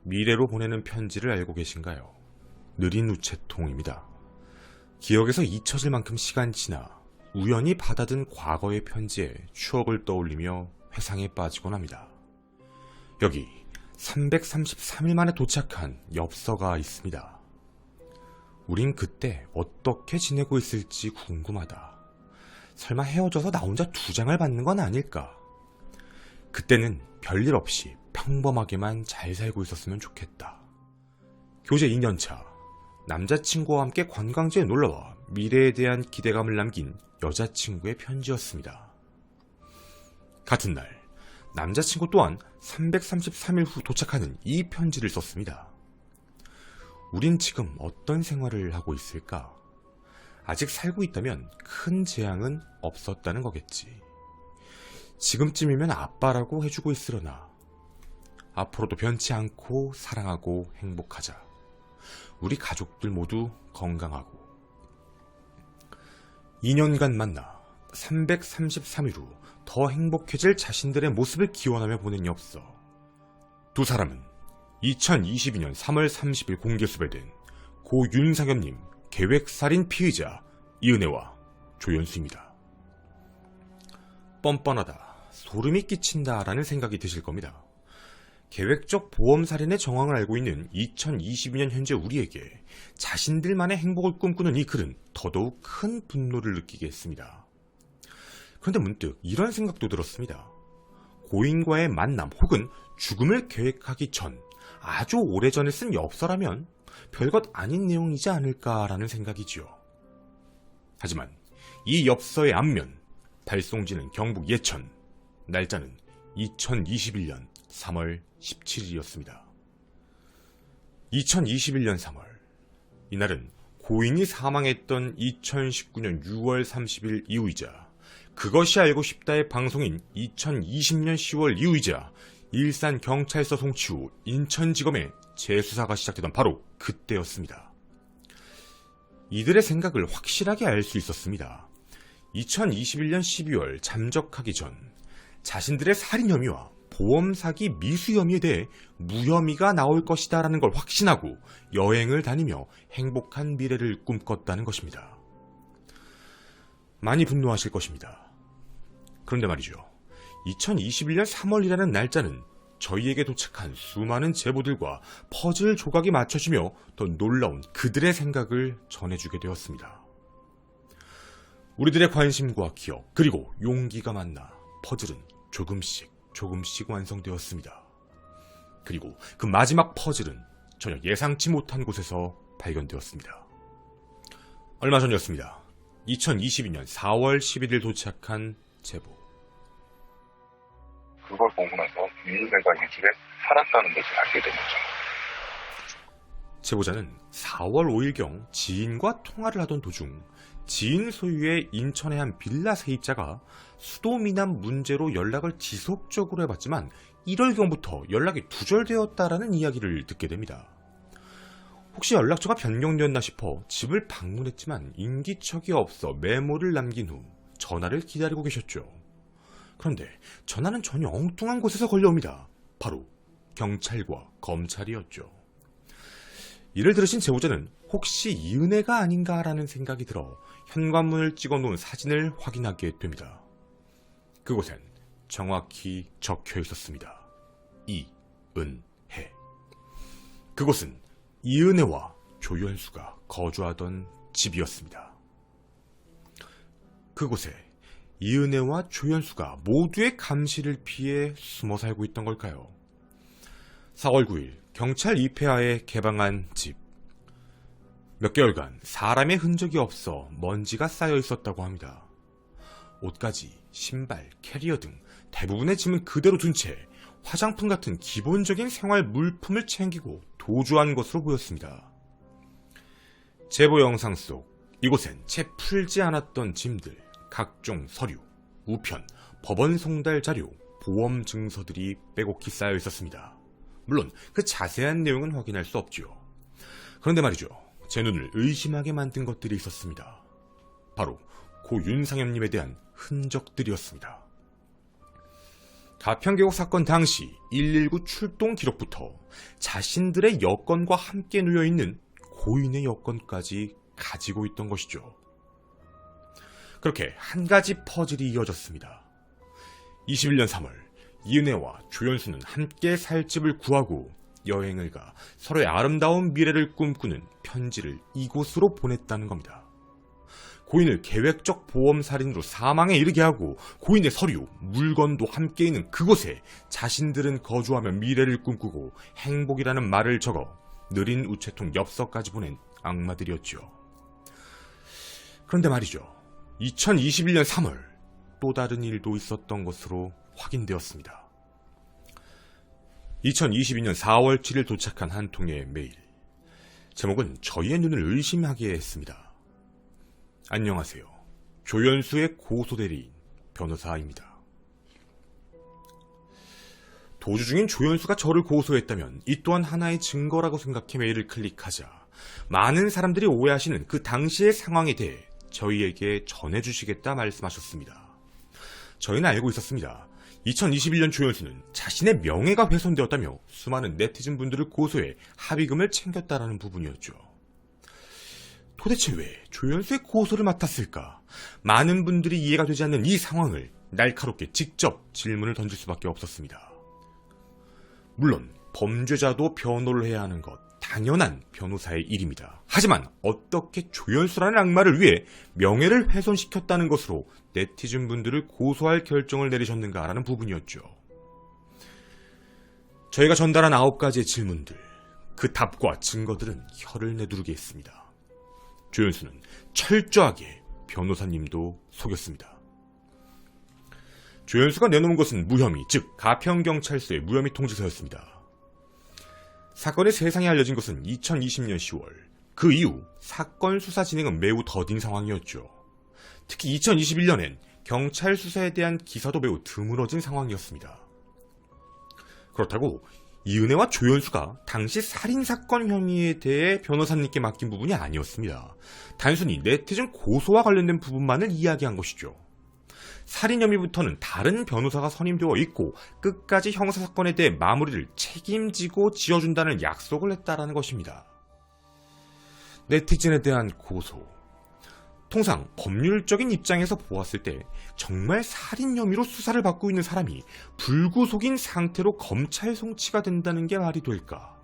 미래로 보내는 편지를 알고 계신가요? 느린 우체통입니다. 기억에서 잊혀질 만큼 시간이 지나 우연히 받아든 과거의 편지에 추억을 떠올리며 회상에 빠지곤 합니다. 여기 333일 만에 도착한 엽서가 있습니다. 우린 그때 어떻게 지내고 있을지 궁금하다. 설마 헤어져서 나 혼자 2장을 받는 건 아닐까? 그때는 별일 없이 평범하게만 잘 살고 있었으면 좋겠다. 교제 2년차, 남자친구와 함께 관광지에 놀러와 미래에 대한 기대감을 남긴 여자친구의 편지였습니다. 같은 날, 남자친구 또한 333일 후 도착하는 이 편지를 썼습니다. 우린 지금 어떤 생활을 하고 있을까? 아직 살고 있다면 큰 재앙은 없었다는 거겠지. 지금쯤이면 아빠라고 해주고 있으려나. 앞으로도 변치 않고 사랑하고 행복하자. 우리 가족들 모두 건강하고. 2년간 만나 333일 후 더 행복해질 자신들의 모습을 기원하며 보낸 엽서. 두 사람은 2022년 3월 30일 공개 수배된 고 윤상엽님 계획살인 피의자 이은혜와 조연수입니다. 뻔뻔하다, 소름이 끼친다 라는 생각이 드실 겁니다. 계획적 보험살인의 정황을 알고 있는 2022년 현재 우리에게 자신들만의 행복을 꿈꾸는 이 글은 더더욱 큰 분노를 느끼게 했습니다. 그런데 문득 이런 생각도 들었습니다. 고인과의 만남 혹은 죽음을 계획하기 전 아주 오래전에 쓴 엽서라면 별것 아닌 내용이지 않을까라는 생각이지요. 하지만 이 엽서의 앞면, 발송지는 경북 예천, 날짜는 2021년 3월 17일이었습니다. 2021년 3월, 이날은 고인이 사망했던 2019년 6월 30일 이후이자 그것이 알고 싶다의 방송인 2020년 10월 이후이자 일산경찰서 송치 후 인천지검의 재수사가 시작되던 바로 그때였습니다. 이들의 생각을 확실하게 알 수 있었습니다. 2021년 12월 잠적하기 전 자신들의 살인 혐의와 보험 사기 미수 혐의에 대해 무혐의가 나올 것이다 라는 걸 확신하고 여행을 다니며 행복한 미래를 꿈꿨다는 것입니다. 많이 분노하실 것입니다. 그런데 말이죠. 2021년 3월이라는 날짜는 저희에게 도착한 수많은 제보들과 퍼즐 조각이 맞춰지며 더 놀라운 그들의 생각을 전해주게 되었습니다. 우리들의 관심과 기억 그리고 용기가 만나 퍼즐은 조금씩 완성되었습니다. 그리고 그 마지막 퍼즐은 전혀 예상치 못한 곳에서 발견되었습니다. 얼마 전이었습니다. 2022년 4월 11일 도착한 제보. 그걸 보고 나서 이은혜가 이 집에 살았다는 것을 알게 된 거죠. 제보자는 4월 5일경 지인과 통화를 하던 도중 지인 소유의 인천의 한 빌라 세입자가 수도 미남 문제로 연락을 지속적으로 해봤지만 1월경부터 연락이 두절되었다라는 이야기를 듣게 됩니다. 혹시 연락처가 변경되었나 싶어 집을 방문했지만 인기척이 없어 메모를 남긴 후 전화를 기다리고 계셨죠. 그런데 전화는 전혀 엉뚱한 곳에서 걸려옵니다. 바로 경찰과 검찰이었죠. 이를 들으신 제보자는 혹시 이은혜가 아닌가라는 생각이 들어 현관문을 찍어놓은 사진을 확인하게 됩니다. 그곳엔 정확히 적혀 있었습니다. 이은혜. 그곳은 이은혜와 조연수가 거주하던 집이었습니다. 그곳에 이은혜와 조연수가 모두의 감시를 피해 숨어 살고 있던 걸까요? 4월 9일 경찰 입회하에 개방한 집. 몇 개월간 사람의 흔적이 없어 먼지가 쌓여 있었다고 합니다. 옷가지, 신발, 캐리어 등 대부분의 짐은 그대로 둔 채 화장품 같은 기본적인 생활 물품을 챙기고 도주한 것으로 보였습니다. 제보 영상 속 이곳엔 채 풀지 않았던 짐들, 각종 서류, 우편, 법원 송달 자료, 보험 증서들이 빼곡히 쌓여 있었습니다. 물론 그 자세한 내용은 확인할 수 없지요. 그런데 말이죠. 제 눈을 의심하게 만든 것들이 있었습니다. 바로 고 윤상엽님에 대한 흔적들이었습니다. 가평계곡 사건 당시 119 출동 기록부터 자신들의 여권과 함께 놓여있는 고인의 여권까지 가지고 있던 것이죠. 그렇게 한 가지 퍼즐이 이어졌습니다. 21년 3월 이은혜와 조연수는 함께 살 집을 구하고 여행을 가 서로의 아름다운 미래를 꿈꾸는 편지를 이곳으로 보냈다는 겁니다. 고인을 계획적 보험살인으로 사망에 이르게 하고 고인의 서류, 물건도 함께 있는 그곳에 자신들은 거주하며 미래를 꿈꾸고 행복이라는 말을 적어 느린 우체통 엽서까지 보낸 악마들이었죠. 그런데 말이죠. 2021년 3월 또 다른 일도 있었던 것으로 확인되었습니다. 2022년 4월 7일 도착한 한 통의 메일. 제목은 저희의 눈을 의심하게 했습니다. 안녕하세요. 조연수의 고소대리인 변호사입니다. 도주 중인 조연수가 저를 고소했다면 이 또한 하나의 증거라고 생각해 메일을 클릭하자 많은 사람들이 오해하시는 그 당시의 상황에 대해 저희에게 전해주시겠다 말씀하셨습니다. 저희는 알고 있었습니다. 2021년 조연수는 자신의 명예가 훼손되었다며 수많은 네티즌 분들을 고소해 합의금을 챙겼다라는 부분이었죠. 도대체 왜 조연수의 고소를 맡았을까? 많은 분들이 이해가 되지 않는 이 상황을 날카롭게 직접 질문을 던질 수밖에 없었습니다. 물론 범죄자도 변호를 해야 하는 것 당연한 변호사의 일입니다. 하지만 어떻게 조연수라는 악마를 위해 명예를 훼손시켰다는 것으로 네티즌 분들을 고소할 결정을 내리셨는가라는 부분이었죠. 저희가 전달한 9가지의 질문들, 그 답과 증거들은 혀를 내두르게 했습니다. 조연수는 철저하게 변호사님도 속였습니다. 조연수가 내놓은 것은 무혐의, 즉 가평경찰서의 무혐의 통지서였습니다. 사건이 세상에 알려진 것은 2020년 10월. 그 이후 사건 수사 진행은 매우 더딘 상황이었죠. 특히 2021년엔 경찰 수사에 대한 기사도 매우 드물어진 상황이었습니다. 그렇다고 이은혜와 조연수가 당시 살인사건 혐의에 대해 변호사님께 맡긴 부분이 아니었습니다. 단순히 네티즌 고소와 관련된 부분만을 이야기한 것이죠. 살인 혐의부터는 다른 변호사가 선임되어 있고 끝까지 형사사건에 대해 마무리를 책임지고 지어준다는 약속을 했다라는 것입니다. 네티즌에 대한 고소. 통상 법률적인 입장에서 보았을 때 정말 살인 혐의로 수사를 받고 있는 사람이 불구속인 상태로 검찰 송치가 된다는 게 말이 될까?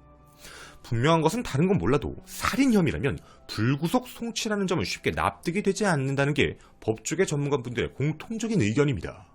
분명한 것은 다른 건 몰라도 살인 혐의라면 불구속 송치라는 점은 쉽게 납득이 되지 않는다는 게 법조계 전문가분들의 공통적인 의견입니다.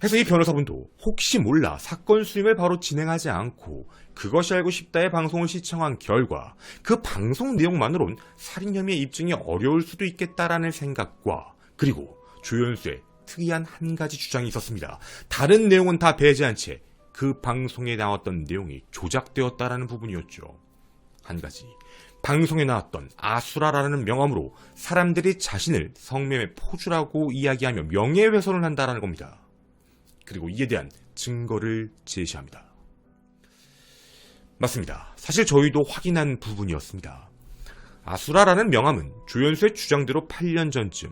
해서 이 변호사분도 혹시 몰라 사건 수임을 바로 진행하지 않고 그것이 알고 싶다의 방송을 시청한 결과 그 방송 내용만으론 살인 혐의의 입증이 어려울 수도 있겠다라는 생각과 그리고 조연수의 특이한 한 가지 주장이 있었습니다. 다른 내용은 다 배제한 채 그 방송에 나왔던 내용이 조작되었다라는 부분이었죠. 한 가지, 방송에 나왔던 아수라라는 명함으로 사람들이 자신을 성매매 포주라고 이야기하며 명예훼손을 한다라는 겁니다. 그리고 이에 대한 증거를 제시합니다. 맞습니다. 사실 저희도 확인한 부분이었습니다. 아수라라는 명함은 조연수의 주장대로 8년 전쯤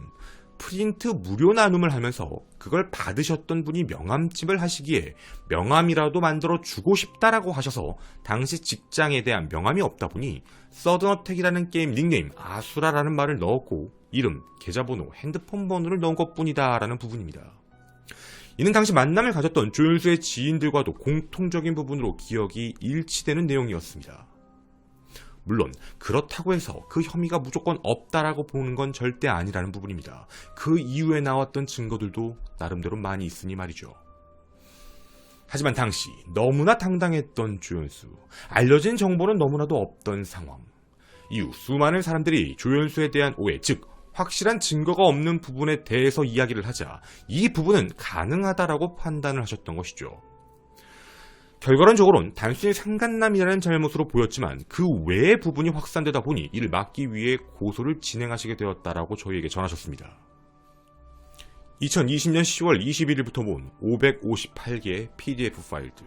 프린트 무료 나눔을 하면서 그걸 받으셨던 분이 명함집을 하시기에 명함이라도 만들어 주고 싶다라고 하셔서 당시 직장에 대한 명함이 없다 보니 서든어택이라는 게임 닉네임 아수라라는 말을 넣었고 이름, 계좌번호, 핸드폰 번호를 넣은 것뿐이다 라는 부분입니다. 이는 당시 만남을 가졌던 조연수의 지인들과도 공통적인 부분으로 기억이 일치되는 내용이었습니다. 물론 그렇다고 해서 그 혐의가 무조건 없다라고 보는 건 절대 아니라는 부분입니다. 그 이후에 나왔던 증거들도 나름대로 많이 있으니 말이죠. 하지만 당시 너무나 당당했던 조연수, 알려진 정보는 너무나도 없던 상황. 이후 수많은 사람들이 조연수에 대한 오해, 즉 확실한 증거가 없는 부분에 대해서 이야기를 하자 이 부분은 가능하다라고 판단을 하셨던 것이죠. 결과론적으로는 단순히 상간남이라는 잘못으로 보였지만 그 외의 부분이 확산되다 보니 이를 막기 위해 고소를 진행하시게 되었다라고 저희에게 전하셨습니다. 2020년 10월 21일부터 모은 558개의 PDF 파일들.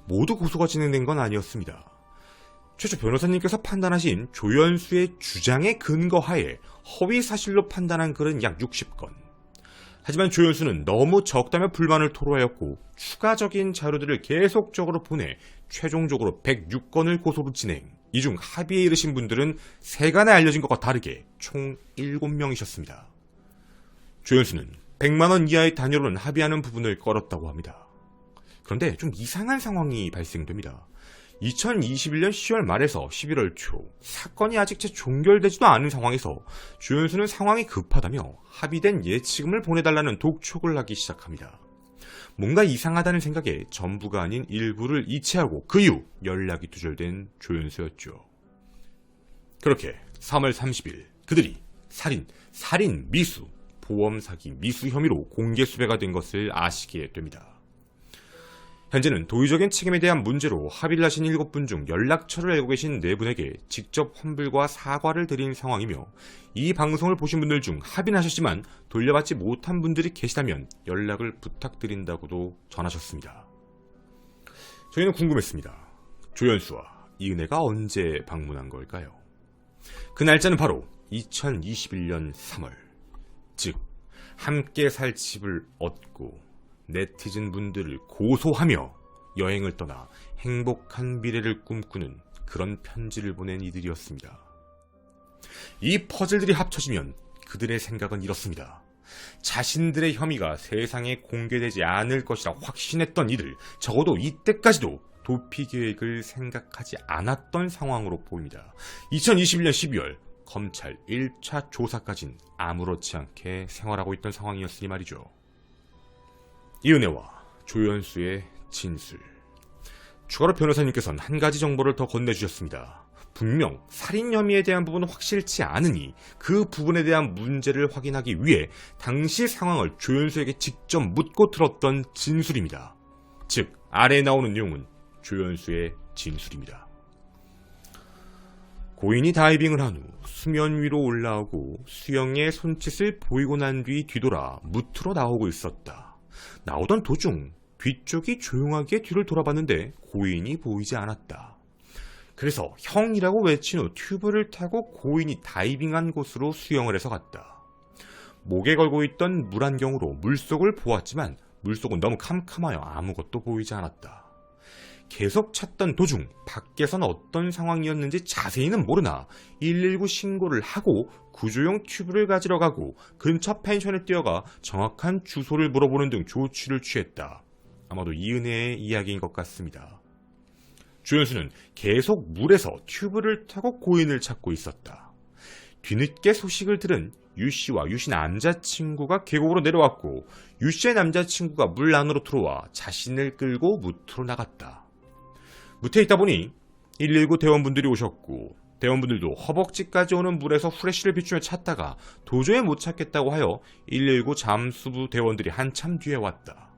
모두 고소가 진행된 건 아니었습니다. 최초 변호사님께서 판단하신 조연수의 주장에 근거하에 허위 사실로 판단한 글은 약 60건. 하지만 조연수는 너무 적다며 불만을 토로하였고 추가적인 자료들을 계속적으로 보내 최종적으로 106건을 고소로 진행. 이 중 합의에 이르신 분들은 세간에 알려진 것과 다르게 총 7명이셨습니다. 조연수는 100만원 이하의 단위로는 합의하는 부분을 꺼렸다고 합니다. 그런데 좀 이상한 상황이 발생됩니다. 2021년 10월 말에서 11월 초 사건이 아직 채 종결되지도 않은 상황에서 조연수는 상황이 급하다며 합의된 예치금을 보내달라는 독촉을 하기 시작합니다. 뭔가 이상하다는 생각에 전부가 아닌 일부를 이체하고 그 이후 연락이 두절된 조연수였죠. 그렇게 3월 30일 그들이 살인, 미수, 보험 사기, 미수 혐의로 공개 수배가 된 것을 아시게 됩니다. 현재는 도의적인 책임에 대한 문제로 합의를 하신 7분 중 연락처를 알고 계신 4분에게 직접 환불과 사과를 드린 상황이며 이 방송을 보신 분들 중 합의는 하셨지만 돌려받지 못한 분들이 계시다면 연락을 부탁드린다고도 전하셨습니다. 저희는 궁금했습니다. 조연수와 이은혜가 언제 방문한 걸까요? 그 날짜는 바로 2021년 3월, 즉 함께 살 집을 얻고 네티즌 분들을 고소하며 여행을 떠나 행복한 미래를 꿈꾸는 그런 편지를 보낸 이들이었습니다. 이 퍼즐들이 합쳐지면 그들의 생각은 이렇습니다. 자신들의 혐의가 세상에 공개되지 않을 것이라 확신했던 이들, 적어도 이때까지도 도피 계획을 생각하지 않았던 상황으로 보입니다. 2021년 12월 검찰 1차 조사까진 아무렇지 않게 생활하고 있던 상황이었으니 말이죠. 이은혜와 조연수의 진술. 추가로 변호사님께서는 한 가지 정보를 더 건네주셨습니다. 분명 살인 혐의에 대한 부분은 확실치 않으니 그 부분에 대한 문제를 확인하기 위해 당시 상황을 조연수에게 직접 묻고 들었던 진술입니다. 즉 아래에 나오는 내용은 조연수의 진술입니다. 고인이 다이빙을 한 후 수면 위로 올라오고 수영의 손짓을 보이고 난 뒤 뒤돌아 무트로 나오고 있었다. 나오던 도중 뒤쪽이 조용하게 뒤를 돌아봤는데 고인이 보이지 않았다. 그래서 형이라고 외친 후 튜브를 타고 고인이 다이빙한 곳으로 수영을 해서 갔다. 목에 걸고 있던 물안경으로 물속을 보았지만 물속은 너무 캄캄하여 아무것도 보이지 않았다. 계속 찾던 도중 밖에선 어떤 상황이었는지 자세히는 모르나 119 신고를 하고 구조용 튜브를 가지러 가고 근처 펜션에 뛰어가 정확한 주소를 물어보는 등 조치를 취했다. 아마도 이은혜의 이야기인 것 같습니다. 조연수는 계속 물에서 튜브를 타고 고인을 찾고 있었다. 뒤늦게 소식을 들은 유씨와 유씨 남자친구가 계곡으로 내려왔고 유씨의 남자친구가 물 안으로 들어와 자신을 끌고 무트로 나갔다. 무트에 있다 보니 119 대원분들이 오셨고 대원분들도 허벅지까지 오는 물에서 후레쉬를 비추며 찾다가 도저히 못 찾겠다고 하여 119 잠수부 대원들이 한참 뒤에 왔다.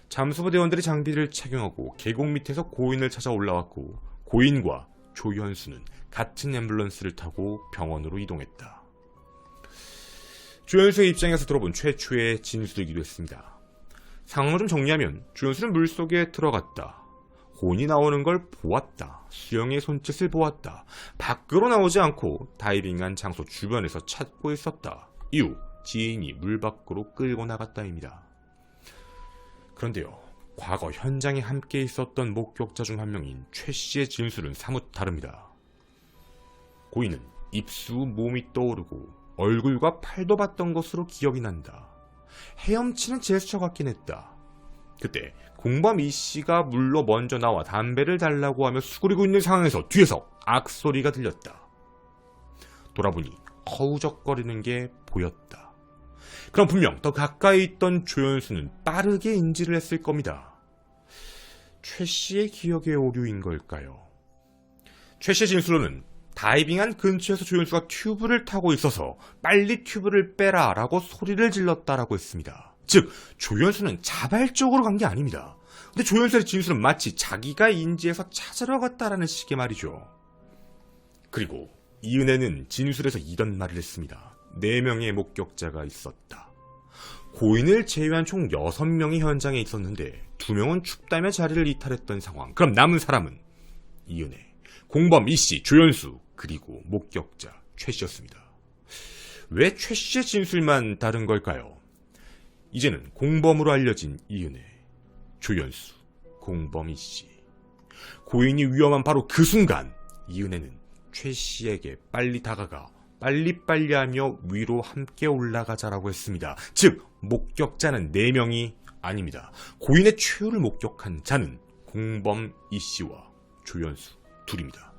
잠수부 대원들이 장비를 착용하고 계곡 밑에서 고인을 찾아 올라왔고 고인과 조연수는 같은 앰뷸런스를 타고 병원으로 이동했다. 조연수의 입장에서 들어본 최초의 진술이기도 했습니다. 상황을 좀 정리하면 조연수는 물속에 들어갔다. 고인이 나오는 걸 보았다. 수영의 손짓을 보았다. 밖으로 나오지 않고 다이빙한 장소 주변에서 찾고 있었다. 이후 지인이 물 밖으로 끌고 나갔다입니다. 그런데요. 과거 현장에 함께 있었던 목격자 중 한 명인 최 씨의 진술은 사뭇 다릅니다. 고인은 입수 몸이 떠오르고 얼굴과 팔도 봤던 것으로 기억이 난다. 헤엄치는 제스처 같긴 했다. 그때 공범 이씨가 물로 먼저 나와 담배를 달라고 하며 수그리고 있는 상황에서 뒤에서 악소리가 들렸다. 돌아보니 허우적거리는 게 보였다. 그럼 분명 더 가까이 있던 조연수는 빠르게 인지를 했을 겁니다. 최 씨의 기억의 오류인 걸까요? 최 씨의 진술로는 다이빙한 근처에서 조연수가 튜브를 타고 있어서 빨리 튜브를 빼라 라고 소리를 질렀다라고 했습니다. 즉 조연수는 자발적으로 간 게 아닙니다. 근데 조연수의 진술은 마치 자기가 인지해서 찾으러 갔다라는 식의 말이죠. 그리고 이은혜는 진술에서 이런 말을 했습니다. 4명의 목격자가 있었다. 고인을 제외한 총 6명이 현장에 있었는데 2명은 춥다며 자리를 이탈했던 상황. 그럼 남은 사람은 이은혜, 공범 이씨, 조연수, 그리고 목격자 최 씨였습니다. 왜 최 씨의 진술만 다른 걸까요? 이제는 공범으로 알려진 이은혜, 조연수, 공범 이씨. 고인이 위험한 바로 그 순간 이은혜는 최 씨에게 빨리 다가가 빨리빨리 하며 위로 함께 올라가자라고 했습니다. 즉 목격자는 4명이 아닙니다. 고인의 최후를 목격한 자는 공범 이씨와 조연수 둘입니다.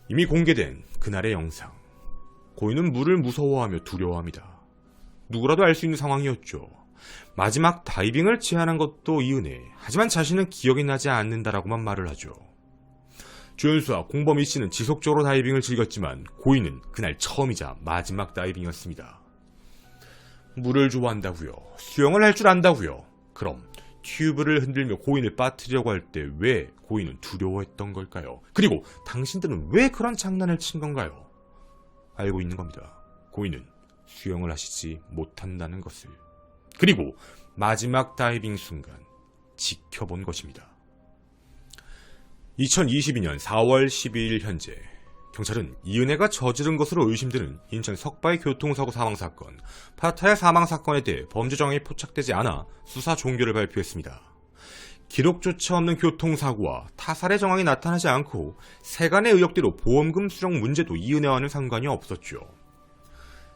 이미 공개된 그날의 영상. 고인은 물을 무서워하며 두려워합니다. 누구라도 알 수 있는 상황이었죠. 마지막 다이빙을 제안한 것도 이은혜. 하지만 자신은 기억이 나지 않는다라고만 말을 하죠. 조연수와 공범 이씨는 지속적으로 다이빙을 즐겼지만 고인은 그날 처음이자 마지막 다이빙이었습니다. 물을 좋아한다고요? 수영을 할 줄 안다고요? 그럼 튜브를 흔들며 고인을 빠뜨리려고 할 때 왜 고인은 두려워했던 걸까요? 그리고 당신들은 왜 그런 장난을 친 건가요? 알고 있는 겁니다. 고인은 수영을 하시지 못한다는 것을. 그리고 마지막 다이빙 순간 지켜본 것입니다. 2022년 4월 12일 현재 경찰은 이은혜가 저지른 것으로 의심되는 인천 석바의 교통사고 사망사건, 파타야 사망사건에 대해 범죄 정황이 포착되지 않아 수사 종결을 발표했습니다. 기록조차 없는 교통사고와 타살의 정황이 나타나지 않고 세간의 의혹대로 보험금 수령 문제도 이은혜와는 상관이 없었죠.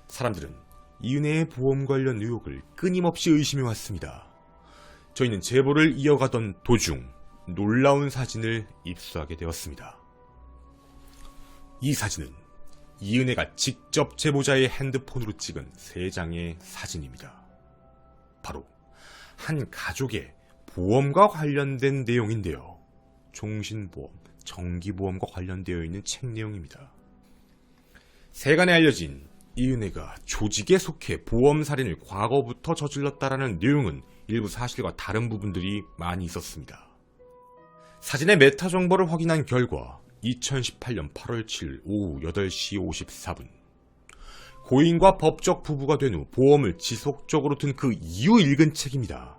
사람들은 이은혜의 보험 관련 의혹을 끊임없이 의심해왔습니다. 저희는 제보를 이어가던 도중 놀라운 사진을 입수하게 되었습니다. 이 사진은 이은혜가 직접 제보자의 핸드폰으로 찍은 3장의 사진입니다. 바로 한 가족의 보험과 관련된 내용인데요. 종신보험, 정기보험과 관련되어 있는 책 내용입니다. 세간에 알려진 이은혜가 조직에 속해 보험살인을 과거부터 저질렀다라는 내용은 일부 사실과 다른 부분들이 많이 있었습니다. 사진의 메타 정보를 확인한 결과 2018년 8월 7일 오후 8시 54분 고인과 법적 부부가 된 후 보험을 지속적으로 든 그 이후 읽은 책입니다.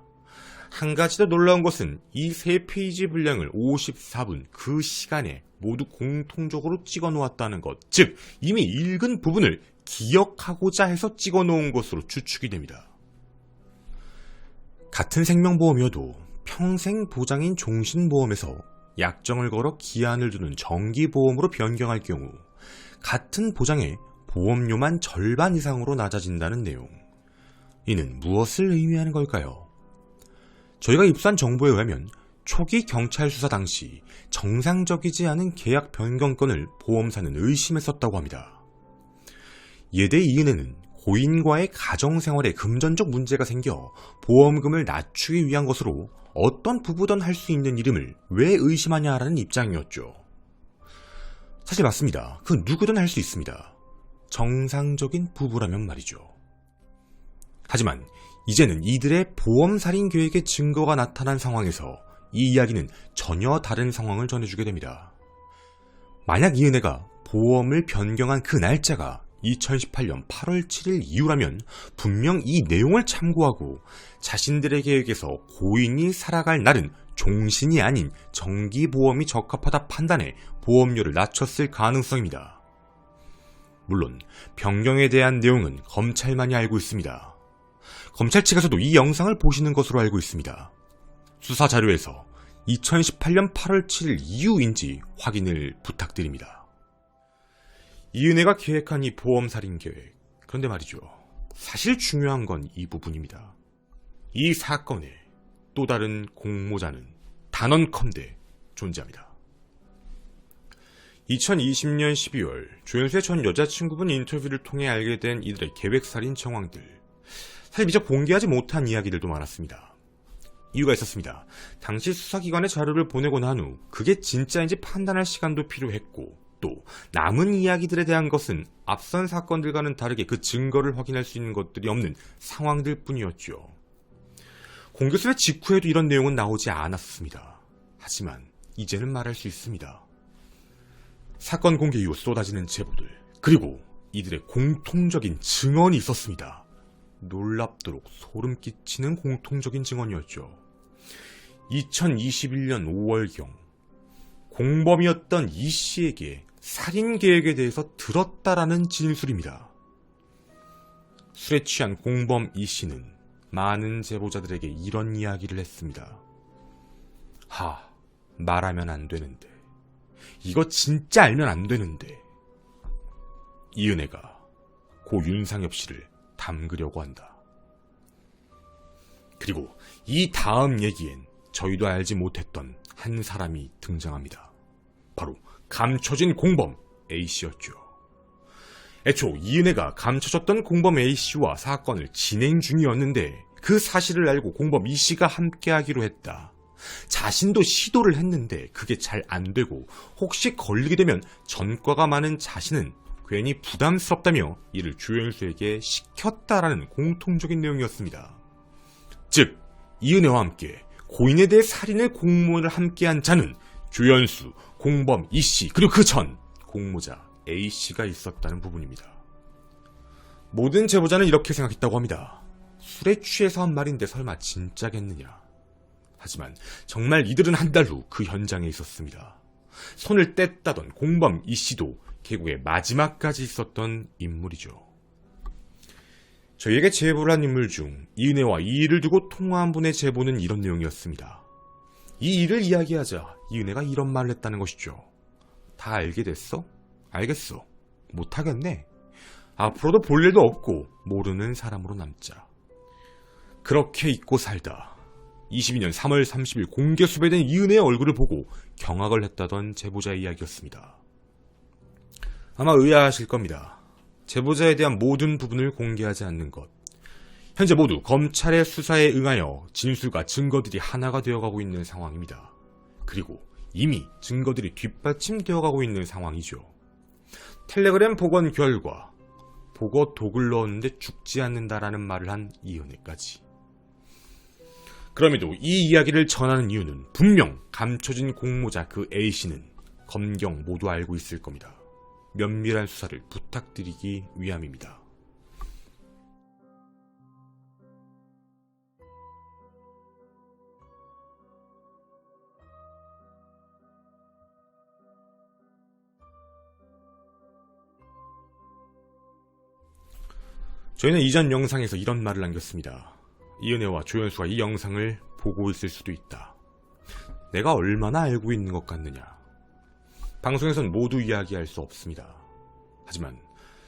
한 가지 더 놀라운 것은 이 3페이지 분량을 54분 그 시간에 모두 공통적으로 찍어 놓았다는 것. 즉 이미 읽은 부분을 기억하고자 해서 찍어 놓은 것으로 추측이 됩니다. 같은 생명보험이어도 평생 보장인 종신보험에서 약정을 걸어 기한을 두는 정기보험으로 변경할 경우 같은 보장의 보험료만 절반 이상으로 낮아진다는 내용. 이는 무엇을 의미하는 걸까요? 저희가 입수한 정보에 의하면 초기 경찰 수사 당시 정상적이지 않은 계약 변경건을 보험사는 의심했었다고 합니다. 이에 대해 이은혜는 고인과의 가정생활에 금전적 문제가 생겨 보험금을 낮추기 위한 것으로 어떤 부부든 할 수 있는 이름을 왜 의심하냐라는 입장이었죠. 사실 맞습니다. 그 누구든 할 수 있습니다. 정상적인 부부라면 말이죠. 하지만 이제는 이들의 보험살인 계획의 증거가 나타난 상황에서 이 이야기는 전혀 다른 상황을 전해주게 됩니다. 만약 이은혜가 보험을 변경한 그 날짜가 2018년 8월 7일 이후라면 분명 이 내용을 참고하고 자신들의 계획에서 고인이 살아갈 날은 종신이 아닌 정기보험이 적합하다 판단해 보험료를 낮췄을 가능성입니다. 물론 변경에 대한 내용은 검찰만이 알고 있습니다. 검찰 측에서도 이 영상을 보시는 것으로 알고 있습니다. 수사 자료에서 2018년 8월 7일 이후인지 확인을 부탁드립니다. 이은혜가 계획한 이 보험살인 계획. 그런데 말이죠. 사실 중요한 건 이 부분입니다. 이 사건의 또 다른 공모자는 단언컨대 존재합니다. 2020년 12월 조연수의 전 여자친구분 인터뷰를 통해 알게 된 이들의 계획살인 정황들. 사실 미처 공개하지 못한 이야기들도 많았습니다. 이유가 있었습니다. 당시 수사기관에 자료를 보내고 난 후 그게 진짜인지 판단할 시간도 필요했고 또 남은 이야기들에 대한 것은 앞선 사건들과는 다르게 그 증거를 확인할 수 있는 것들이 없는 상황들 뿐이었죠. 공개 수배 직후에도 이런 내용은 나오지 않았습니다. 하지만 이제는 말할 수 있습니다. 사건 공개 이후 쏟아지는 제보들, 그리고 이들의 공통적인 증언이 있었습니다. 놀랍도록 소름 끼치는 공통적인 증언이었죠. 2021년 5월경 공범이었던 이 씨에게 살인 계획에 대해서 들었다라는 진술입니다. 술에 취한 공범 이 씨는 많은 제보자들에게 이런 이야기를 했습니다. 말하면 안 되는데. 이거 진짜 알면 안 되는데. 이은혜가 고 윤상엽 씨를 담그려고 한다. 그리고 이 다음 얘기엔 저희도 알지 못했던 한 사람이 등장합니다. 바로 감춰진 공범 A씨였죠. 애초 이은혜가 감춰졌던 공범 A씨와 사건을 진행 중이었는데 그 사실을 알고 공범 E씨가 함께하기로 했다. 자신도 시도를 했는데 그게 잘 안되고 혹시 걸리게 되면 전과가 많은 자신은 괜히 부담스럽다며 이를 조연수에게 시켰다라는 공통적인 내용이었습니다. 즉 이은혜와 함께 고인에 대해 살인을 공모를 함께한 자는 조연수, 공범 E씨 그리고 그 전 공모자 A씨가 있었다는 부분입니다. 모든 제보자는 이렇게 생각했다고 합니다. 술에 취해서 한 말인데 설마 진짜겠느냐. 하지만 정말 이들은 한 달 후 그 현장에 있었습니다. 손을 뗐다던 공범 E씨도 계곡의 마지막까지 있었던 인물이죠. 저희에게 제보를 한 인물 중 이은혜와 이 일을 두고 통화한 분의 제보는 이런 내용이었습니다. 이 일을 이야기하자 이은혜가 이런 말을 했다는 것이죠. 다 알게 됐어? 알겠어. 못하겠네. 앞으로도 볼 일도 없고 모르는 사람으로 남자. 그렇게 잊고 살다 22년 3월 30일 공개 수배된 이은혜의 얼굴을 보고 경악을 했다던 제보자의 이야기였습니다. 아마 의아하실 겁니다. 제보자에 대한 모든 부분을 공개하지 않는 것. 현재 모두 검찰의 수사에 응하여 진술과 증거들이 하나가 되어가고 있는 상황입니다. 그리고 이미 증거들이 뒷받침되어가고 있는 상황이죠. 텔레그램 복원 결과 복어 독을 넣었는데 죽지 않는다라는 말을 한 이은혜까지. 그럼에도 이 이야기를 전하는 이유는 분명 감춰진 공모자 그 A씨는 검경 모두 알고 있을 겁니다. 면밀한 수사를 부탁드리기 위함입니다. 저희는 이전 영상에서 이런 말을 남겼습니다. 이은혜와 조연수가 이 영상을 보고 있을 수도 있다. 내가 얼마나 알고 있는 것 같느냐. 방송에선 모두 이야기할 수 없습니다. 하지만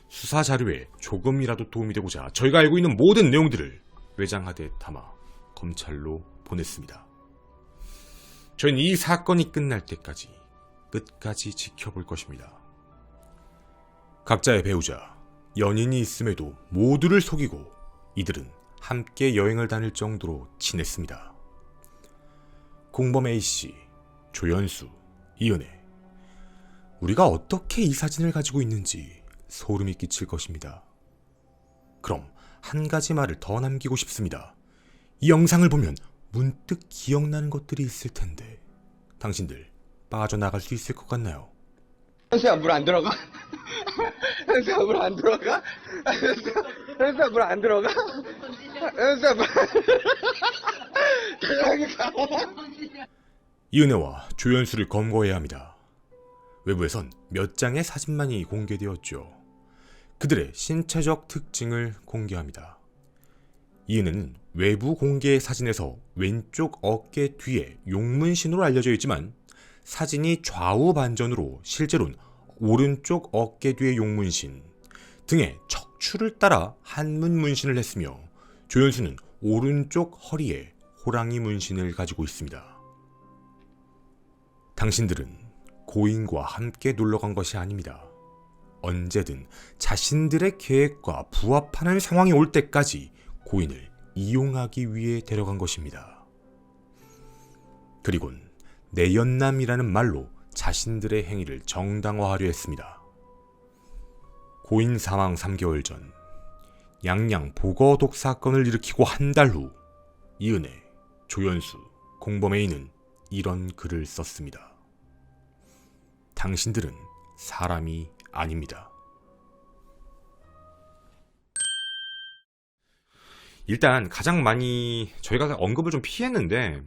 수사 자료에 조금이라도 도움이 되고자 저희가 알고 있는 모든 내용들을 외장하드에 담아 검찰로 보냈습니다. 저희는 이 사건이 끝날 때까지 끝까지 지켜볼 것입니다. 각자의 배우자, 연인이 있음에도 모두를 속이고 이들은 함께 여행을 다닐 정도로 친했습니다. 공범 A씨, 조연수, 이은혜. 우리가 어떻게 이 사진을 가지고 있는지 소름이 끼칠 것입니다. 그럼 한 가지 말을 더 남기고 싶습니다. 이 영상을 보면 문득 기억나는 것들이 있을 텐데 당신들 빠져나갈 수 있을 것 같나요? 현수야 물 안 들어가? 현수야 물 안 들어가? 현수야 물 안 들어가? 현수야 물 이은혜와 조연수를 검거해야 합니다. 외부에선 몇 장의 사진만이 공개되었죠. 그들의 신체적 특징을 공개합니다. 이은혜는 외부 공개 사진에서 왼쪽 어깨 뒤에 용문신으로 알려져 있지만 사진이 좌우 반전으로 실제로는 오른쪽 어깨 뒤에 용문신, 등에 척추를 따라 한문 문신을 했으며 조연수는 오른쪽 허리에 호랑이 문신을 가지고 있습니다. 당신들은 고인과 함께 놀러간 것이 아닙니다. 언제든 자신들의 계획과 부합하는 상황이 올 때까지 고인을 이용하기 위해 데려간 것입니다. 그리곤 내연남이라는 말로 자신들의 행위를 정당화하려 했습니다. 고인 사망 3개월 전 양양 보거독 사건을 일으키고 한 달 후 이은혜, 조연수, 공범 A는 이런 글을 썼습니다. 당신들은 사람이 아닙니다. 일단 가장 많이 저희가 언급을 좀 피했는데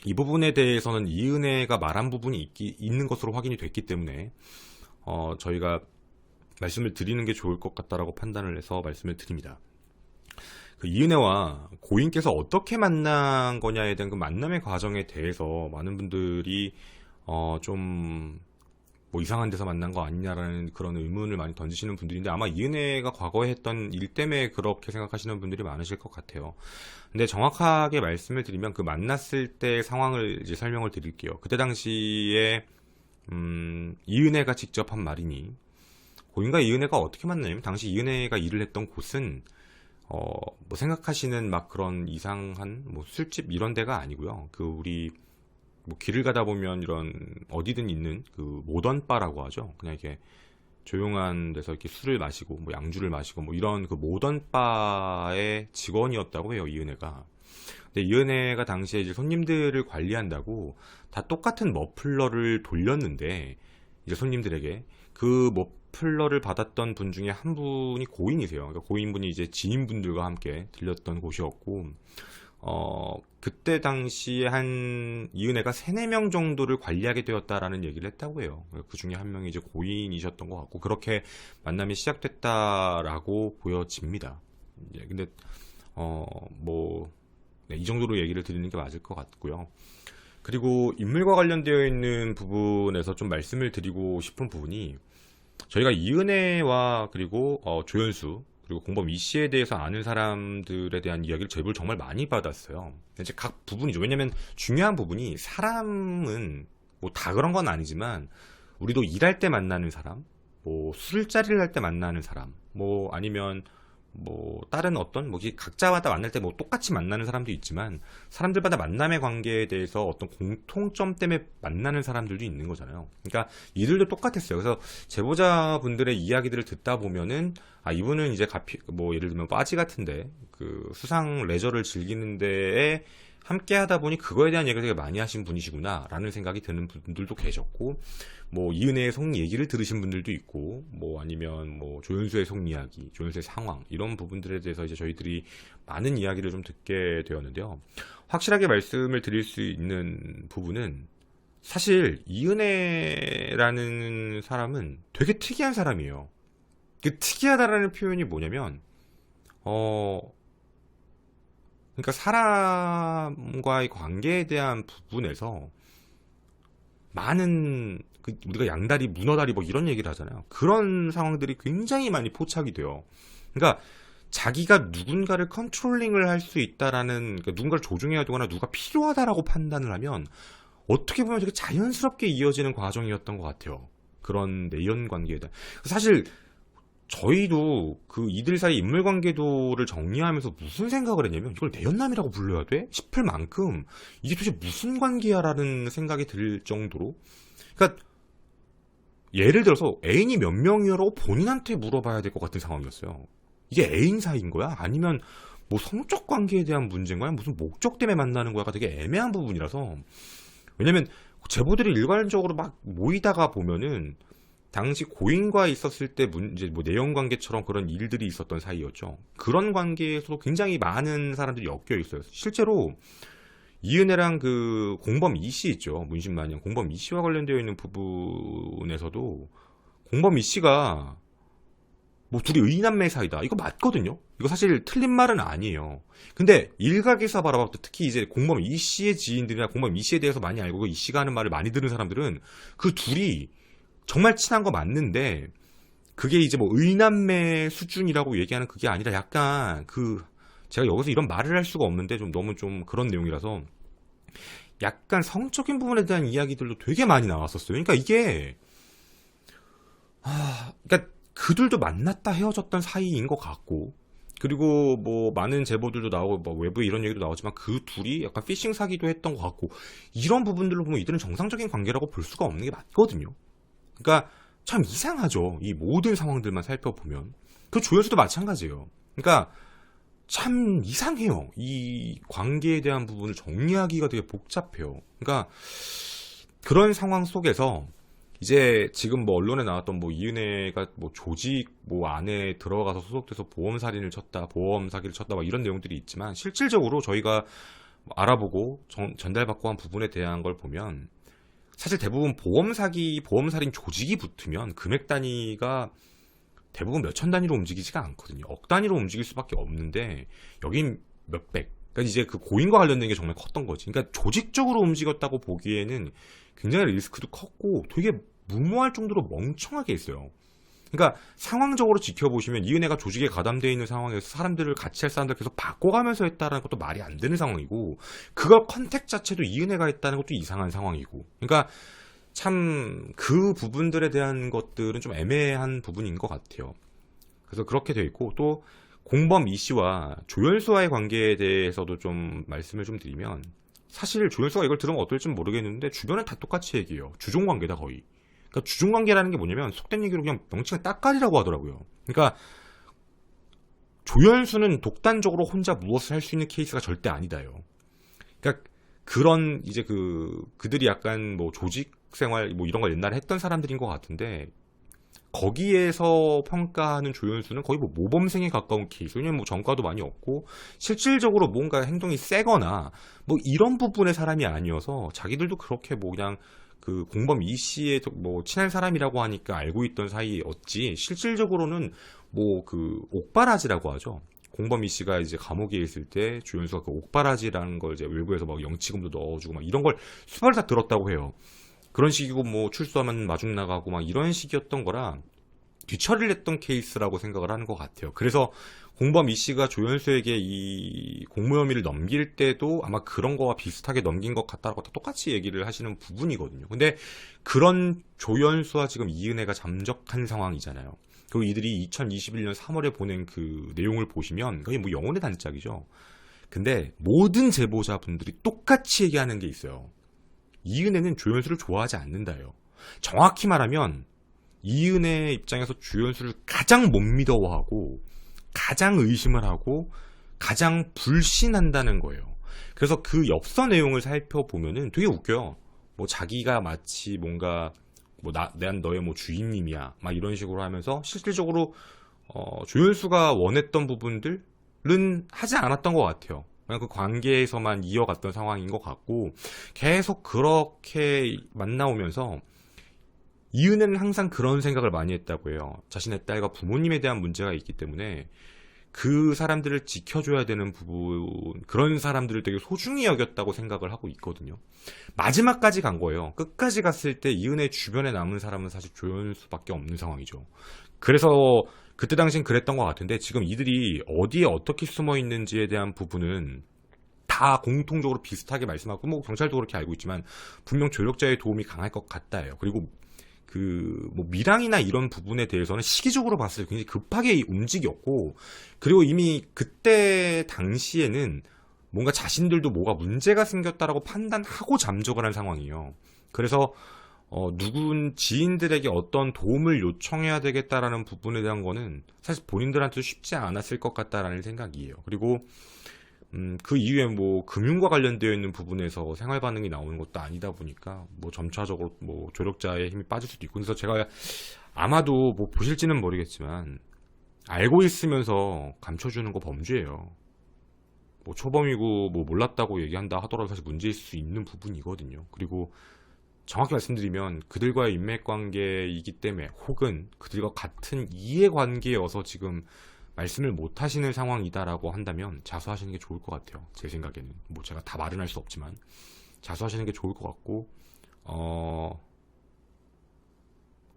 이 부분에 대해서는 이은혜가 말한 부분이 있는 것으로 확인이 됐기 때문에 저희가 말씀을 드리는 게 좋을 것 같다라고 판단을 해서 말씀을 드립니다. 그 이은혜와 고인께서 어떻게 만난 거냐에 대한 그 만남의 과정에 대해서 많은 분들이 좀 뭐 이상한 데서 만난 거 아니냐라는 그런 의문을 많이 던지시는 분들인데, 아마 이은혜가 과거에 했던 일 때문에 그렇게 생각하시는 분들이 많으실 것 같아요. 근데 정확하게 말씀을 드리면 그 만났을 때 상황을 이제 설명을 드릴게요. 그때 당시에 이은혜가 직접 한 말이니, 고인과 이은혜가 어떻게 만나냐면, 당시 이은혜가 일을 했던 곳은 뭐 생각하시는 막 그런 이상한 뭐 술집 이런 데가 아니고요. 그 우리 뭐 길을 가다 보면 이런 어디든 있는 그 모던 바라고 하죠. 그냥 이렇게 조용한 데서 이렇게 술을 마시고 뭐 양주를 마시고 뭐 이런 그 모던 바의 직원이었다고 해요, 이은혜가. 근데 이은혜가 당시에 이제 손님들을 관리한다고 다 똑같은 머플러를 돌렸는데, 이제 손님들에게 그 머플러를 받았던 분 중에 한 분이 고인이세요. 그러니까 고인분이 이제 지인분들과 함께 들렸던 곳이었고, 그때 당시에 한 이은혜가 3-4명 정도를 관리하게 되었다라는 얘기를 했다고 해요. 그 중에 한 명이 이제 고인이셨던 것 같고, 그렇게 만남이 시작됐다라고 보여집니다. 예, 근데 네, 이 정도로 얘기를 드리는 게 맞을 것 같고요. 그리고 인물과 관련되어 있는 부분에서 좀 말씀을 드리고 싶은 부분이, 저희가 이은혜와 그리고 조연수 그리고 공범 이씨에 대해서 아는 사람들에 대한 이야기를 제보를 정말 많이 받았어요. 이제 각 부분이죠. 왜냐면 중요한 부분이, 사람은 뭐 다 그런 건 아니지만 우리도 일할 때 만나는 사람, 뭐 술자리를 할 때 만나는 사람, 뭐 아니면 뭐 다른 어떤 뭐 각자마다 만날 때 뭐 똑같이 만나는 사람도 있지만, 사람들마다 만남의 관계에 대해서 어떤 공통점 때문에 만나는 사람들도 있는 거잖아요. 그러니까 이들도 똑같았어요. 그래서 제보자분들의 이야기들을 듣다 보면은, 아, 이분은 이제 뭐 예를 들면 빠지 같은데 그 수상 레저를 즐기는 데에 함께 하다 보니 그거에 대한 얘기를 되게 많이 하신 분이시구나 라는 생각이 드는 분들도 계셨고, 뭐 이은혜의 속 얘기를 들으신 분들도 있고, 뭐 아니면 뭐 조연수의 속 이야기, 조연수의 상황, 이런 부분들에 대해서 이제 저희들이 많은 이야기를 좀 듣게 되었는데요. 확실하게 말씀을 드릴 수 있는 부분은, 사실 이은혜라는 사람은 되게 특이한 사람이에요. 그 특이하다라는 표현이 뭐냐면, 그러니까 사람과의 관계에 대한 부분에서 많은 우리가 양다리, 문어다리 뭐 이런 얘기를 하잖아요. 그런 상황들이 굉장히 많이 포착이 돼요. 그러니까 자기가 누군가를 컨트롤링을 할 수 있다라는, 그러니까 누군가를 조종해야 되거나 누가 필요하다라고 판단을 하면 어떻게 보면 되게 자연스럽게 이어지는 과정이었던 것 같아요. 그런 내연 관계에 대한. 사실 저희도 그 이들 사이 인물관계도를 정리하면서 무슨 생각을 했냐면, 이걸 내연남이라고 불러야 돼? 싶을 만큼 이게 도대체 무슨 관계야 라는 생각이 들 정도로, 그러니까 예를 들어서 애인이 몇 명이라고 본인한테 물어봐야 될 것 같은 상황이었어요. 이게 애인 사이인 거야? 아니면 뭐 성적 관계에 대한 문제인 거야? 무슨 목적 때문에 만나는 거야가 되게 애매한 부분이라서. 왜냐면 제보들이 일괄적으로 막 모이다가 보면은 당시 고인과 있었을 때 이제 뭐 내연 관계처럼 그런 일들이 있었던 사이였죠. 그런 관계에서도 굉장히 많은 사람들이 엮여 있어요. 실제로 이은혜랑 그 공범 이씨 있죠. 문신마냥 공범 이씨와 관련되어 있는 부분에서도 공범 이씨가 뭐 둘이 의남매 사이다, 이거 맞거든요. 이거 사실 틀린 말은 아니에요. 근데 일각에서 바라볼 때, 특히 이제 공범 이씨의 지인들이나 공범 이씨에 대해서 많이 알고 그 이씨가 하는 말을 많이 들은 사람들은 그 둘이 정말 친한 거 맞는데, 그게 이제 뭐 의남매 수준이라고 얘기하는 그게 아니라, 약간 제가 여기서 이런 말을 할 수가 없는데 좀 너무 좀 그런 내용이라서, 약간 성적인 부분에 대한 이야기들도 되게 많이 나왔었어요. 그러니까 이게 그러니까 그들도 만났다 헤어졌던 사이인 것 같고, 그리고 뭐 많은 제보들도 나오고 뭐 외부에 이런 얘기도 나오지만 그 둘이 약간 피싱 사기도 했던 것 같고, 이런 부분들로 보면 이들은 정상적인 관계라고 볼 수가 없는 게 맞거든요. 그러니까 참 이상하죠. 이 모든 상황들만 살펴보면. 그 조연수도 마찬가지예요. 그러니까 참 이상해요. 이 관계에 대한 부분을 정리하기가 되게 복잡해요. 그러니까 그런 상황 속에서 이제 지금 뭐 언론에 나왔던 뭐 이은혜가 뭐 조직 뭐 안에 들어가서 소속돼서 보험 사기를 쳤다 막 이런 내용들이 있지만, 실질적으로 저희가 알아보고 전달받고 한 부분에 대한 걸 보면, 사실 대부분 보험 살인 조직이 붙으면 금액 단위가 대부분 몇천 단위로 움직이지가 않거든요. 억 단위로 움직일 수밖에 없는데 여긴 몇백. 그러니까 이제 그 고인과 관련된 게 정말 컸던 거지. 그러니까 조직적으로 움직였다고 보기에는 굉장히 리스크도 컸고 되게 무모할 정도로 멍청하게 했어요. 그러니까 상황적으로 지켜보시면 이은혜가 조직에 가담되어 있는 상황에서 사람들을 같이 할 사람들 계속 바꿔가면서 했다는 것도 말이 안 되는 상황이고, 그걸 컨택 자체도 이은혜가 했다는 것도 이상한 상황이고, 그러니까 참 그 부분들에 대한 것들은 좀 애매한 부분인 것 같아요. 그래서 그렇게 돼 있고, 또 공범 이 씨와 조연수와의 관계에 대해서도 좀 말씀을 좀 드리면, 사실 조연수가 이걸 들으면 어떨지 모르겠는데 주변은 다 똑같이 얘기해요. 주종 관계다 거의. 그러니까 주종 관계라는 게 뭐냐면 속된 얘기로 그냥 명칭은 따까리라고 하더라고요. 그러니까 조연수는 독단적으로 혼자 무엇을 할 수 있는 케이스가 절대 아니다요. 그러니까 그런 이제 그들이 약간 뭐 조직 생활 뭐 이런 걸 옛날에 했던 사람들인 것 같은데, 거기에서 평가하는 조연수는 거의 뭐 모범생에 가까운 케이스. 왜냐면 뭐 전과도 많이 없고 실질적으로 뭔가 행동이 세거나 뭐 이런 부분의 사람이 아니어서, 자기들도 그렇게 뭐 그냥 그 공범 이 씨의 뭐 친한 사람이라고 하니까 알고 있던 사이였지, 실질적으로는 뭐 그 옥바라지라고 하죠. 공범 이 씨가 이제 감옥에 있을 때 조연수가 그 옥바라지라는 걸 이제 외부에서 막 영치금도 넣어주고 막 이런 걸 수발을 다 들었다고 해요. 그런 식이고 뭐 출소하면 마중 나가고 막 이런 식이었던 거라 뒤처리를 했던 케이스라고 생각을 하는 것 같아요. 그래서 공범 이 씨가 조연수에게 이 공모 혐의를 넘길 때도 아마 그런 거와 비슷하게 넘긴 것 같다라고 똑같이 얘기를 하시는 부분이거든요. 근데 그런 조연수와 지금 이은혜가 잠적한 상황이잖아요. 그리고 이들이 2021년 3월에 보낸 그 내용을 보시면 거의 뭐 영혼의 단짝이죠. 근데 모든 제보자분들이 똑같이 얘기하는 게 있어요. 이은혜는 조연수를 좋아하지 않는다요. 정확히 말하면 이은혜 입장에서 조연수를 가장 못 믿어하고 가장 의심을 하고 가장 불신한다는 거예요. 그래서 그 엽서 내용을 살펴보면은 되게 웃겨요. 뭐 자기가 마치 뭔가 뭐 난 너의 뭐 주인님이야 막 이런 식으로 하면서 실질적으로 조연수가 원했던 부분들은 하지 않았던 것 같아요. 그냥 그 관계에서만 이어갔던 상황인 것 같고, 계속 그렇게 만나오면서 이은혜는 항상 그런 생각을 많이 했다고 해요. 자신의 딸과 부모님에 대한 문제가 있기 때문에 그 사람들을 지켜줘야 되는 부분, 그런 사람들을 되게 소중히 여겼다고 생각을 하고 있거든요. 마지막까지 간 거예요. 끝까지 갔을 때 이은혜 주변에 남은 사람은 사실 조연수밖에 없는 상황이죠. 그래서 그때 당시엔 그랬던 것 같은데, 지금 이들이 어디에 어떻게 숨어 있는지에 대한 부분은 다 공통적으로 비슷하게 말씀하고, 뭐 경찰도 그렇게 알고 있지만 분명 조력자의 도움이 강할 것 같다예요. 그리고 뭐 밀항이나 이런 부분에 대해서는 시기적으로 봤을 때 굉장히 급하게 움직였고, 그리고 이미 그때 당시에는 뭔가 자신들도 뭐가 문제가 생겼다라고 판단하고 잠적을 한 상황이에요. 그래서 누군 지인들에게 어떤 도움을 요청해야 되겠다라는 부분에 대한 거는 사실 본인들한테도 쉽지 않았을 것 같다라는 생각이에요. 그리고 그 이후에 뭐 금융과 관련되어 있는 부분에서 생활 반응이 나오는 것도 아니다 보니까 뭐 점차적으로 뭐 조력자의 힘이 빠질 수도 있고, 그래서 제가 아마도 뭐 보실지는 모르겠지만 알고 있으면서 감춰주는 거 범죄예요. 뭐 초범이고 뭐 몰랐다고 얘기한다 하더라도 사실 문제일 수 있는 부분이거든요. 그리고 정확히 말씀드리면 그들과의 인맥관계이기 때문에, 혹은 그들과 같은 이해관계여서 지금 말씀을 못 하시는 상황이다라고 한다면 자수하시는 게 좋을 것 같아요. 제 생각에는. 뭐 제가 다 말은 할 수 없지만 자수하시는 게 좋을 것 같고,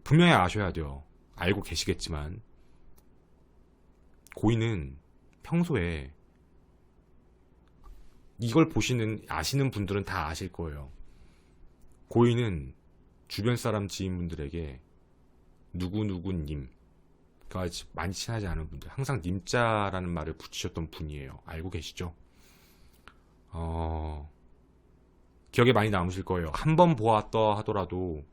분명히 아셔야 돼요. 알고 계시겠지만 고인은 평소에 이걸 아시는 분들은 다 아실 거예요. 고인은 주변 사람 지인분들에게 누구누구님, 그러니까 많이 친하지 않은 분들, 항상 님자라는 말을 붙이셨던 분이에요. 알고 계시죠? 기억에 많이 남으실 거예요. 한 번 보았다 하더라도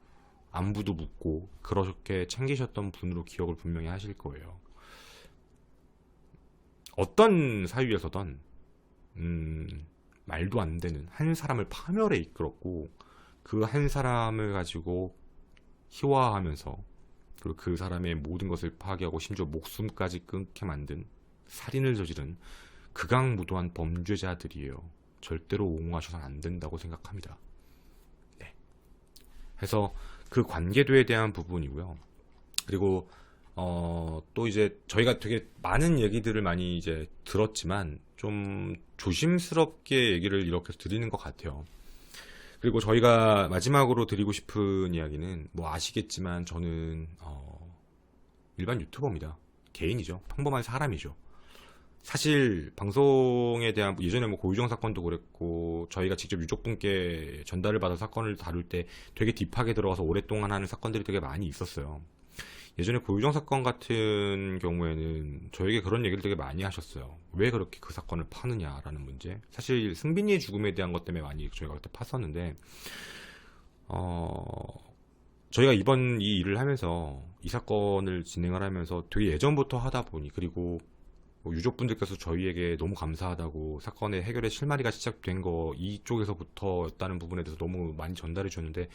안부도 묻고 그렇게 챙기셨던 분으로 기억을 분명히 하실 거예요. 어떤 사유에서든 말도 안 되는 한 사람을 파멸에 이끌었고, 그 한 사람을 가지고 희화하면서, 그리고 그 사람의 모든 것을 파괴하고 심지어 목숨까지 끊게 만든 살인을 저지른 극악무도한 범죄자들이에요. 절대로 옹호하셔서는 안 된다고 생각합니다. 네. 해서 그 관계도에 대한 부분이고요. 그리고 또 이제 저희가 되게 많은 얘기들을 많이 이제 들었지만 좀 조심스럽게 얘기를 이렇게 드리는 것 같아요. 그리고 저희가 마지막으로 드리고 싶은 이야기는 뭐 아시겠지만 저는 일반 유튜버입니다. 개인이죠. 평범한 사람이죠. 사실 방송에 대한 예전에 뭐 고유정 사건도 그랬고 저희가 직접 유족분께 전달을 받아 사건을 다룰 때 되게 딥하게 들어가서 오랫동안 하는 사건들이 되게 많이 있었어요. 예전에 고유정 사건 같은 경우에는 저에게 그런 얘기를 되게 많이 하셨어요. 왜 그렇게 그 사건을 파느냐라는 문제. 사실 승빈이의 죽음에 대한 것 때문에 많이 저희가 그때 팠었는데 저희가 이번 이 일을 하면서 이 사건을 진행을 하면서 되게 예전부터 하다 보니 그리고 뭐 유족분들께서 저희에게 너무 감사하다고 사건의 해결의 실마리가 시작된 거 이쪽에서부터였다는 부분에 대해서 너무 많이 전달해 주셨는데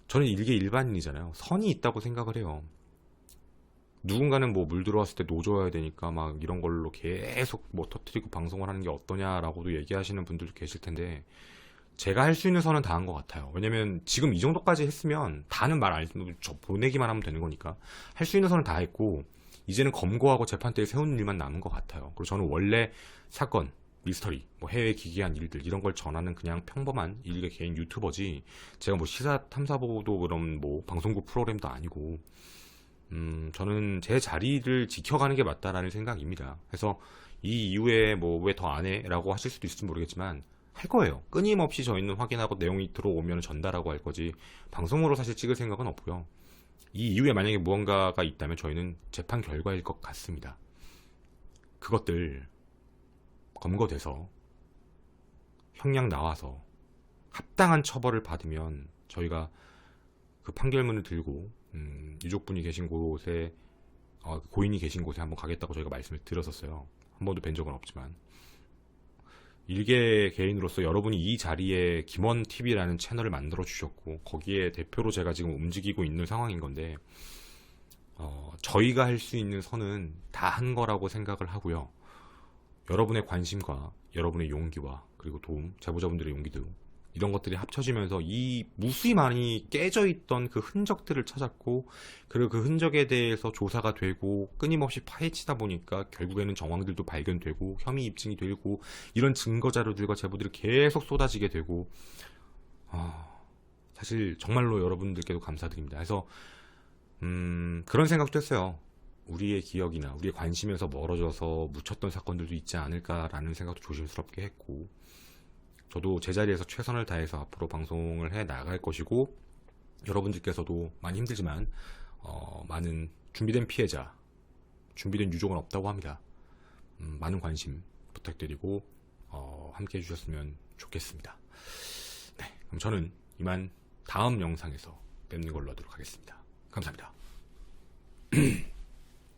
저는 이게 일반인이잖아요. 선이 있다고 생각을 해요. 누군가는 뭐 물 들어왔을 때 노져야 되니까 막 이런 걸로 계속 뭐 터트리고 방송을 하는 게 어떠냐라고도 얘기하시는 분들도 계실 텐데 제가 할 수 있는 선은 다 한 것 같아요. 왜냐면 지금 이 정도까지 했으면 다는 말 안 했으면 저 보내기만 하면 되는 거니까 할 수 있는 선은 다 했고 이제는 검거하고 재판대에 세우는 일만 남은 것 같아요. 그리고 저는 원래 사건, 미스터리, 뭐 해외에 기기한 일들 이런 걸 전하는 그냥 평범한 일개 개인 유튜버지 제가 뭐 시사 탐사보도 그런 뭐 방송국 프로그램도 아니고 저는 제 자리를 지켜가는 게 맞다라는 생각입니다. 그래서 이 이후에 뭐 왜 더 안 해? 라고 하실 수도 있을지 모르겠지만 할 거예요. 끊임없이 저희는 확인하고 내용이 들어오면 전달하고 할 거지 방송으로 사실 찍을 생각은 없고요. 이 이후에 만약에 무언가가 있다면 저희는 재판 결과일 것 같습니다. 그것들 검거돼서 형량 나와서 합당한 처벌을 받으면 저희가 그 판결문을 들고 유족분이 계신 곳에 고인이 계신 곳에 한번 가겠다고 저희가 말씀을 드렸었어요. 한 번도 뵌 적은 없지만 일개 개인으로서 여러분이 이 자리에 김원TV라는 채널을 만들어 주셨고 거기에 대표로 제가 지금 움직이고 있는 상황인 건데 저희가 할 수 있는 선은 다 한 거라고 생각을 하고요. 여러분의 관심과 여러분의 용기와 그리고 도움, 제보자분들의 용기도 이런 것들이 합쳐지면서 이 무수히 많이 깨져 있던 그 흔적들을 찾았고 그리고 그 흔적에 대해서 조사가 되고 끊임없이 파헤치다 보니까 결국에는 정황들도 발견되고 혐의 입증이 되고 이런 증거 자료들과 제보들이 계속 쏟아지게 되고 사실 정말로 여러분들께도 감사드립니다. 그래서 그런 생각도 했어요. 우리의 기억이나 우리의 관심에서 멀어져서 묻혔던 사건들도 있지 않을까라는 생각도 조심스럽게 했고 저도 제자리에서 최선을 다해서 앞으로 방송을 해 나갈 것이고 여러분들께서도 많이 힘들지만 많은 준비된 피해자, 준비된 유족은 없다고 합니다. 많은 관심 부탁드리고 함께 해주셨으면 좋겠습니다. 네, 그럼 저는 이만 다음 영상에서 뵙는 걸로 하도록 하겠습니다. 감사합니다.